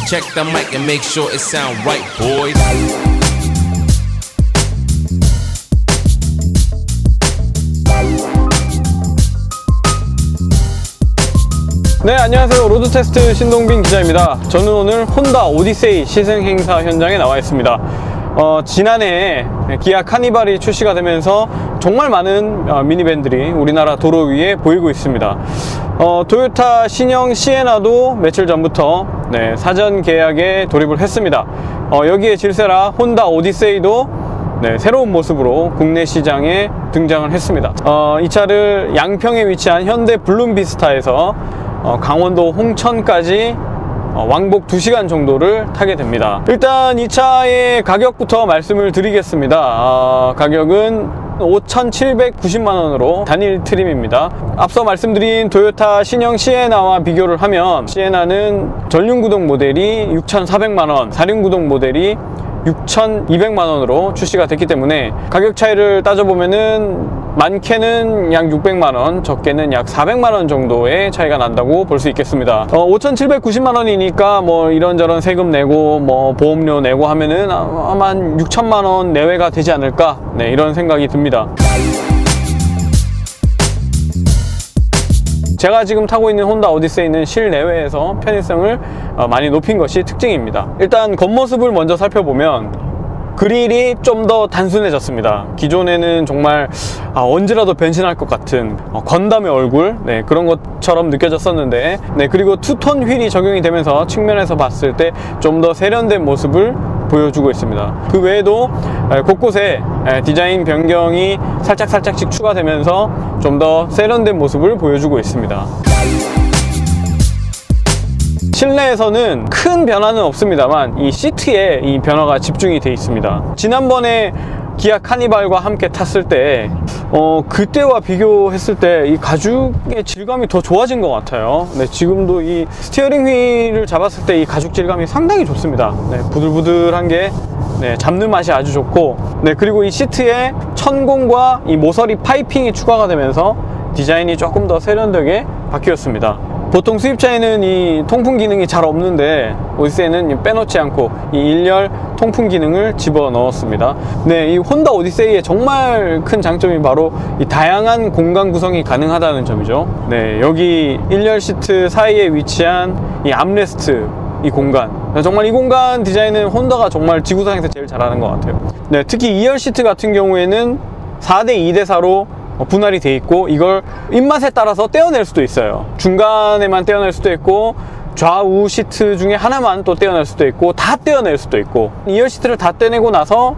Check the mic and make sure it sound right, boys. 네, 안녕하세요. 로드테스트 신동빈 기자입니다. 저는 오늘 혼다 오디세이 시승 행사 현장에 나와 있습니다. 지난해 기아 카니발이 출시가 되면서 정말 많은 미니밴들이 우리나라 도로 위에 보이고 있습니다. 토요타 신형 시에나도 며칠 전부터 사전 계약에 돌입을 했습니다. 여기에 질세라 혼다 오디세이도 새로운 모습으로 국내 시장에 등장을 했습니다. 이 차를 양평에 위치한 현대 블룸비스타에서 강원도 홍천까지 왕복 2시간 정도를 타게 됩니다. 일단 이 차의 가격부터 말씀을 드리겠습니다. 가격은 5,790만원으로 단일 트림입니다. 앞서 말씀드린 토요타 신형 시에나와 비교를 하면 시에나는 전륜구동 모델이 6,400만원, 사륜구동 모델이 6,200만원으로 출시가 됐기 때문에 가격 차이를 따져보면은 많게는 약 600만원, 적게는 약 400만원 정도의 차이가 난다고 볼 수 있겠습니다. 5,790만원이니까 뭐 이런저런 세금 내고 뭐 보험료 내고 하면은 아마 한 6천만원 내외가 되지 않을까, 이런 생각이 듭니다. 제가 지금 타고 있는 혼다 오디세이는 실내외에서 편의성을 많이 높인 것이 특징입니다. 일단 겉모습을 먼저 살펴보면 그릴이 좀 더 단순해졌습니다. 기존에는 정말 언제라도 변신할 것 같은 건담의 얼굴, 그런 것처럼 느껴졌었는데, 그리고 투톤 휠이 적용이 되면서 측면에서 봤을 때 좀 더 세련된 모습을 보여주고 있습니다. 그 외에도 곳곳에 디자인 변경이 살짝씩 추가되면서 좀 더 세련된 모습을 보여주고 있습니다. 실내에서는 큰 변화는 없습니다만 이 시트에 이 변화가 집중이 되어 있습니다. 지난번에 기아 카니발과 함께 탔을 때 그때와 비교했을 때 이 가죽의 질감이 더 좋아진 것 같아요. 지금도 이 스티어링 휠을 잡았을 때 이 가죽 질감이 상당히 좋습니다. 부들부들한 게 잡는 맛이 아주 좋고, 그리고 이 시트에 천공과 이 모서리 파이핑이 추가가 되면서 디자인이 조금 더 세련되게 바뀌었습니다. 보통 수입차에는 이 통풍 기능이 잘 없는데 오디세이는 빼놓지 않고 이 1열 통풍 기능을 집어넣었습니다. 이 혼다 오디세이의 정말 큰 장점이 바로 이 다양한 공간 구성이 가능하다는 점이죠. 여기 1열 시트 사이에 위치한 이 암레스트, 이 공간, 정말 이 공간 디자인은 혼다가 정말 지구상에서 제일 잘하는 것 같아요. 특히 2열 시트 같은 경우에는 4대 2대 4로 분할이 돼 있고, 이걸 입맛에 따라서 떼어낼 수도 있어요. 중간에만 떼어낼 수도 있고, 좌우 시트 중에 하나만 또 떼어낼 수도 있고, 다 떼어낼 수도 있고, 2열 시트를 다 떼내고 나서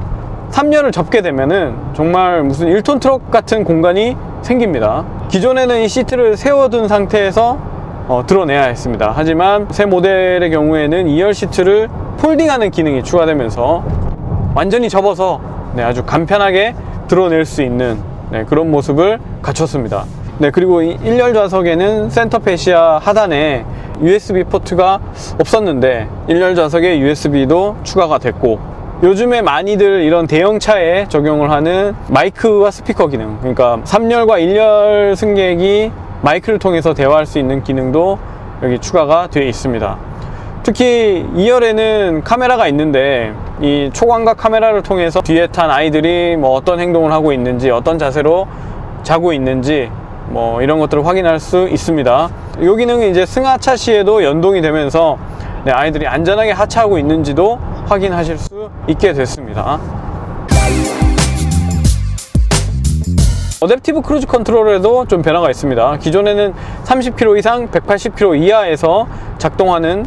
3열을 접게 되면은 정말 무슨 1톤 트럭 같은 공간이 생깁니다. 기존에는 이 시트를 세워둔 상태에서 드러내야 했습니다. 하지만 새 모델의 경우에는 2열 시트를 폴딩하는 기능이 추가되면서 완전히 접어서 아주 간편하게 드러낼 수 있는 그런 모습을 갖췄습니다. 그리고 이 1열 좌석에는 센터 페시아 하단에 USB 포트가 없었는데 1열 좌석에 USB도 추가가 됐고, 요즘에 많이들 이런 대형차에 적용을 하는 마이크와 스피커 기능, 그러니까 3열과 1열 승객이 마이크를 통해서 대화할 수 있는 기능도 여기 추가가 되어 있습니다. 특히 2열에는 카메라가 있는데 이 초광각 카메라를 통해서 뒤에 탄 아이들이 뭐 어떤 행동을 하고 있는지, 어떤 자세로 자고 있는지 이런 것들을 확인할 수 있습니다. 이 기능은 이제 승하차 시에도 연동이 되면서 아이들이 안전하게 하차하고 있는지도 확인하실 수 있게 됐습니다. 어댑티브 크루즈 컨트롤에도 좀 변화가 있습니다. 기존에는 30km 이상 180km 이하에서 작동하는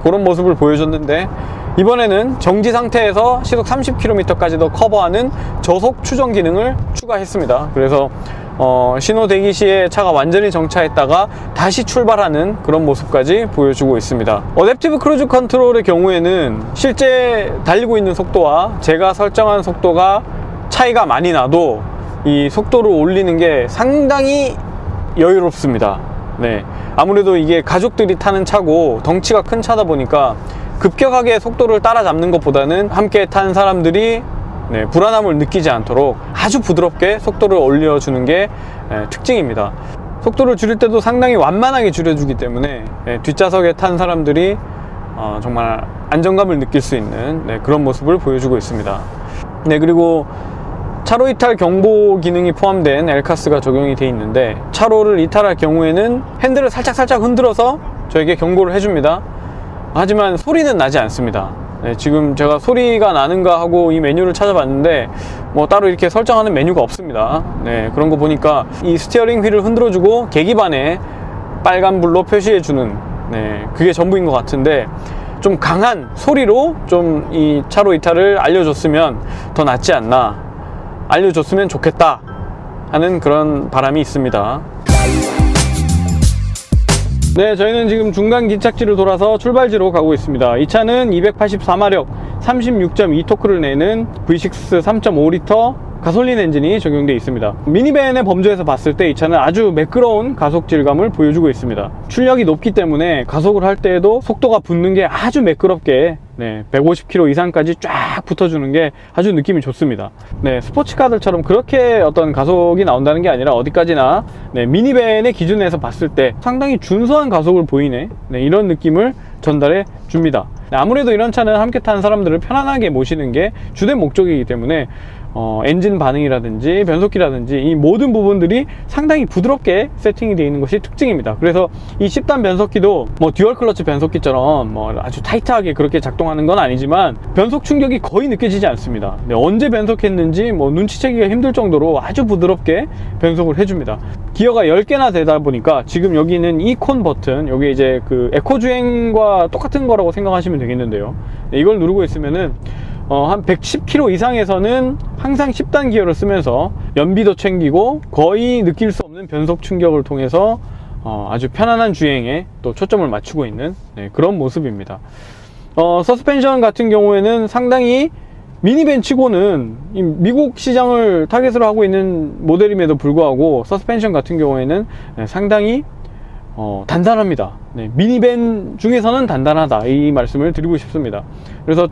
그런 모습을 보여줬는데, 이번에는 정지 상태에서 시속 30km까지도 커버하는 저속 추정 기능을 추가했습니다. 그래서 신호 대기 시에 차가 완전히 정차했다가 다시 출발하는 그런 모습까지 보여주고 있습니다. 어댑티브 크루즈 컨트롤의 경우에는 실제 달리고 있는 속도와 제가 설정한 속도가 차이가 많이 나도 이 속도를 올리는 게 상당히 여유롭습니다. 아무래도 이게 가족들이 타는 차고 덩치가 큰 차다 보니까 급격하게 속도를 따라잡는 것보다는 함께 탄 사람들이 불안함을 느끼지 않도록 아주 부드럽게 속도를 올려주는 게 특징입니다. 속도를 줄일 때도 상당히 완만하게 줄여주기 때문에 뒷좌석에 탄 사람들이 정말 안정감을 느낄 수 있는 그런 모습을 보여주고 있습니다. 그리고 차로 이탈 경보 기능이 포함된 엘카스가 적용이 되어 있는데, 차로를 이탈할 경우에는 핸들을 살짝 흔들어서 저에게 경고를 해줍니다. 하지만 소리는 나지 않습니다. 지금 제가 소리가 나는가 하고 이 메뉴를 찾아봤는데 뭐 따로 이렇게 설정하는 메뉴가 없습니다. 그런 거 보니까 이 스티어링 휠을 흔들어주고 계기판에 빨간불로 표시해주는 그게 전부인 것 같은데, 좀 강한 소리로 좀 이 차로 이탈을 알려줬으면 더 낫지 않나, 알려줬으면 좋겠다 하는 그런 바람이 있습니다. 저희는 지금 중간 기착지를 돌아서 출발지로 가고 있습니다. 이 차는 284마력 36.2 토크를 내는 V6 3.5L 가솔린 엔진이 적용되어 있습니다. 미니밴의 범주에서 봤을 때 이 차는 아주 매끄러운 가속 질감을 보여주고 있습니다. 출력이 높기 때문에 가속을 할 때에도 속도가 붙는 게 아주 매끄럽게 150km 이상까지 쫙 붙어주는 게 아주 느낌이 좋습니다. 스포츠카들처럼 그렇게 어떤 가속이 나온다는 게 아니라 어디까지나 미니밴의 기준에서 봤을 때 상당히 준수한 가속을 보이네, 이런 느낌을 전달해 줍니다. 아무래도 이런 차는 함께 탄 사람들을 편안하게 모시는 게 주된 목적이기 때문에 엔진 반응이라든지 변속기라든지 이 모든 부분들이 상당히 부드럽게 세팅이 되어 있는 것이 특징입니다. 그래서 이 10단 변속기도 뭐 듀얼 클러치 변속기처럼 뭐 아주 타이트하게 그렇게 작동하는 건 아니지만 변속 충격이 거의 느껴지지 않습니다. 언제 변속했는지 뭐 눈치채기가 힘들 정도로 아주 부드럽게 변속을 해줍니다. 기어가 10개나 되다 보니까 지금 여기 있는 이 콘 버튼, 여기 이제 그 에코 주행과 똑같은 거라고 생각하시면 되겠는데요. 이걸 누르고 있으면은 한 110km 이상에서는 항상 10단 기어를 쓰면서 연비도 챙기고 거의 느낄 수 없는 변속 충격을 통해서 아주 편안한 주행에 또 초점을 맞추고 있는 그런 모습입니다. 서스펜션 같은 경우에는 상당히 미니밴 치고는 미국 시장을 타겟으로 하고 있는 모델임에도 불구하고 서스펜션 같은 경우에는 상당히 단단합니다. 미니밴 중에서는 단단하다, 이 말씀을 드리고 싶습니다. 그래서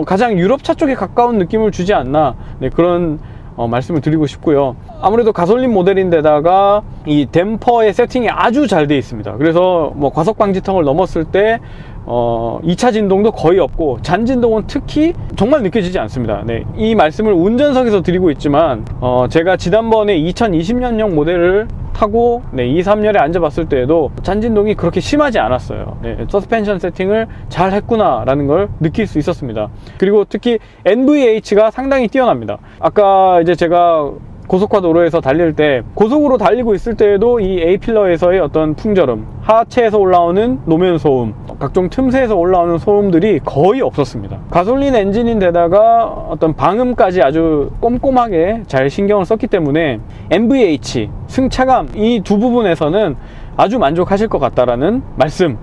가장 유럽차 쪽에 가까운 느낌을 주지 않나, 그런 말씀을 드리고 싶고요. 아무래도 가솔린 모델인데다가 이 댐퍼의 세팅이 아주 잘 되어 있습니다. 그래서 뭐 과속 방지턱을 넘었을 때 2차 진동도 거의 없고 잔 진동은 특히 정말 느껴지지 않습니다. 이 말씀을 운전석에서 드리고 있지만 제가 지난번에 2020년형 모델을 타고 2, 3열에 앉아봤을 때에도 잔진동이 그렇게 심하지 않았어요. 서스펜션 세팅을 잘 했구나 라는 걸 느낄 수 있었습니다. 그리고 특히 NVH가 상당히 뛰어납니다. 아까 이제 제가 고속화 도로에서 달릴 때, 고속으로 달리고 있을 때에도 이 A필러에서의 어떤 풍절음, 하체에서 올라오는 노면 소음, 각종 틈새에서 올라오는 소음들이 거의 없었습니다. 가솔린 엔진인데다가 어떤 방음까지 아주 꼼꼼하게 잘 신경을 썼기 때문에 NVH, 승차감, 이 두 부분에서는 아주 만족하실 것 같다라는 말씀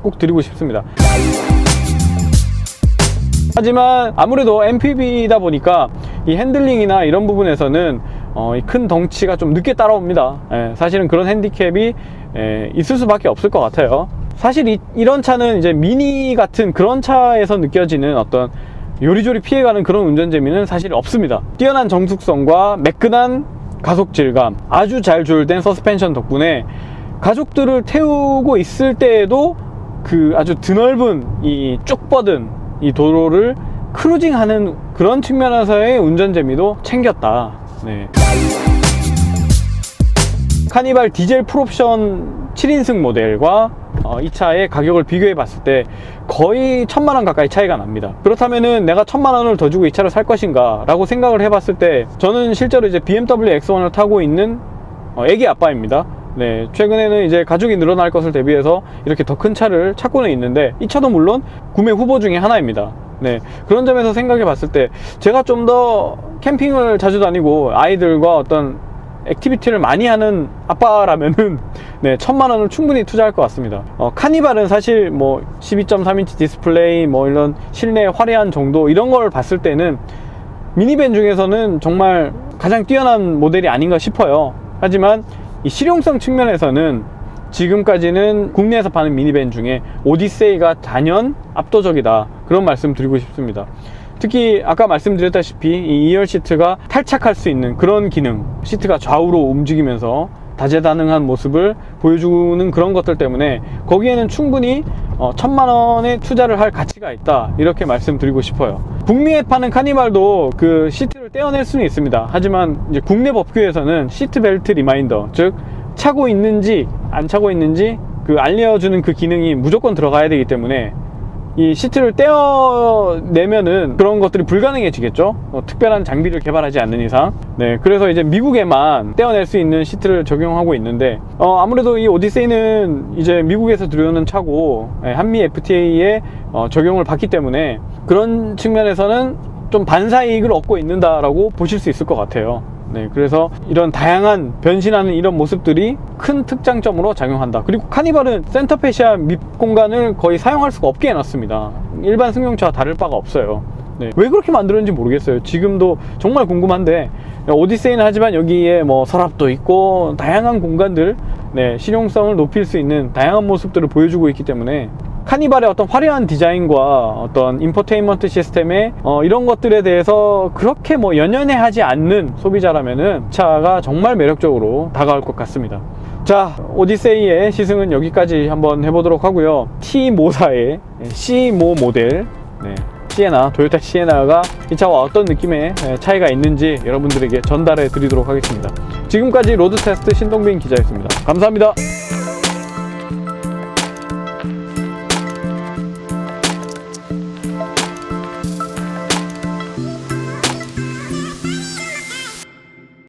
꼭 드리고 싶습니다. 하지만 아무래도 MPV다 보니까 이 핸들링이나 이런 부분에서는 이 큰 덩치가 좀 늦게 따라옵니다. 사실은 그런 핸디캡이 있을 수밖에 없을 것 같아요. 사실 이런 차는 이제 미니 같은 그런 차에서 느껴지는 어떤 요리조리 피해가는 그런 운전 재미는 사실 없습니다. 뛰어난 정숙성과 매끈한 가속 질감, 아주 잘 조율된 서스펜션 덕분에 가족들을 태우고 있을 때에도 그 아주 드넓은 이 쭉 뻗은 이 도로를 크루징하는 그런 측면에서의 운전 재미도 챙겼다. 카니발 디젤 풀옵션 7인승 모델과 이 차의 가격을 비교해 봤을 때 거의 1000만원 가까이 차이가 납니다. 그렇다면은 내가 1000만원을 더 주고 이 차를 살 것인가 라고 생각을 해봤을 때, 저는 실제로 이제 BMW X1을 타고 있는 애기 아빠입니다. 최근에는 이제 가족이 늘어날 것을 대비해서 이렇게 더 큰 차를 찾고는 있는데, 이 차도 물론 구매 후보 중에 하나입니다. 그런 점에서 생각해 봤을 때 제가 좀 더 캠핑을 자주 다니고 아이들과 어떤 액티비티를 많이 하는 아빠라면은 1000만원을 충분히 투자할 것 같습니다. 카니발은 사실 뭐 12.3인치 디스플레이, 뭐 이런 실내 화려한 정도, 이런 걸 봤을 때는 미니밴 중에서는 정말 가장 뛰어난 모델이 아닌가 싶어요. 하지만 이 실용성 측면에서는 지금까지는 국내에서 파는 미니밴 중에 오디세이가 단연 압도적이다, 그런 말씀 드리고 싶습니다. 특히 아까 말씀드렸다시피 이 2열 시트가 탈착할 수 있는 그런 기능, 시트가 좌우로 움직이면서 다재다능한 모습을 보여주는 그런 것들 때문에 거기에는 충분히 1,000만원의 투자를 할 가치가 있다, 이렇게 말씀드리고 싶어요. 북미에 파는 카니발도 그 시트를 떼어낼 수는 있습니다. 하지만 이제 국내 법규에서는 시트벨트 리마인더, 즉 차고 있는지 안 차고 있는지 그 알려주는 그 기능이 무조건 들어가야 되기 때문에 이 시트를 떼어내면은 그런 것들이 불가능해지겠죠. 특별한 장비를 개발하지 않는 이상. 네, 그래서 이제 미국에만 떼어낼 수 있는 시트를 적용하고 있는데, 아무래도 이 오디세이는 이제 미국에서 들여오는 차고, 한미 FTA에 적용을 받기 때문에 그런 측면에서는 좀 반사이익을 얻고 있는다라고 보실 수 있을 것 같아요. 네, 그래서 이런 다양한 변신하는 이런 모습들이 큰 특장점으로 작용한다. 그리고 카니발은 센터페시아 밑 공간을 거의 사용할 수가 없게 해놨습니다. 일반 승용차와 다를 바가 없어요. 네, 왜 그렇게 만들었는지 모르겠어요. 지금도 정말 궁금한데, 오디세이는 하지만 여기에 뭐 서랍도 있고 다양한 공간들, 네, 실용성을 높일 수 있는 다양한 모습들을 보여주고 있기 때문에 카니발의 어떤 화려한 디자인과 어떤 인포테인먼트 시스템의 이런 것들에 대해서 그렇게 뭐 연연해 하지 않는 소비자라면은 차가 정말 매력적으로 다가올 것 같습니다. 자, 오디세이의 시승은 여기까지 한번 해보도록 하고요. T모사의 C모 모델, 네, 시에나, 토요타 시에나가 이 차와 어떤 느낌의 차이가 있는지 여러분들에게 전달해 드리도록 하겠습니다. 지금까지 로드테스트 신동빈 기자였습니다. 감사합니다.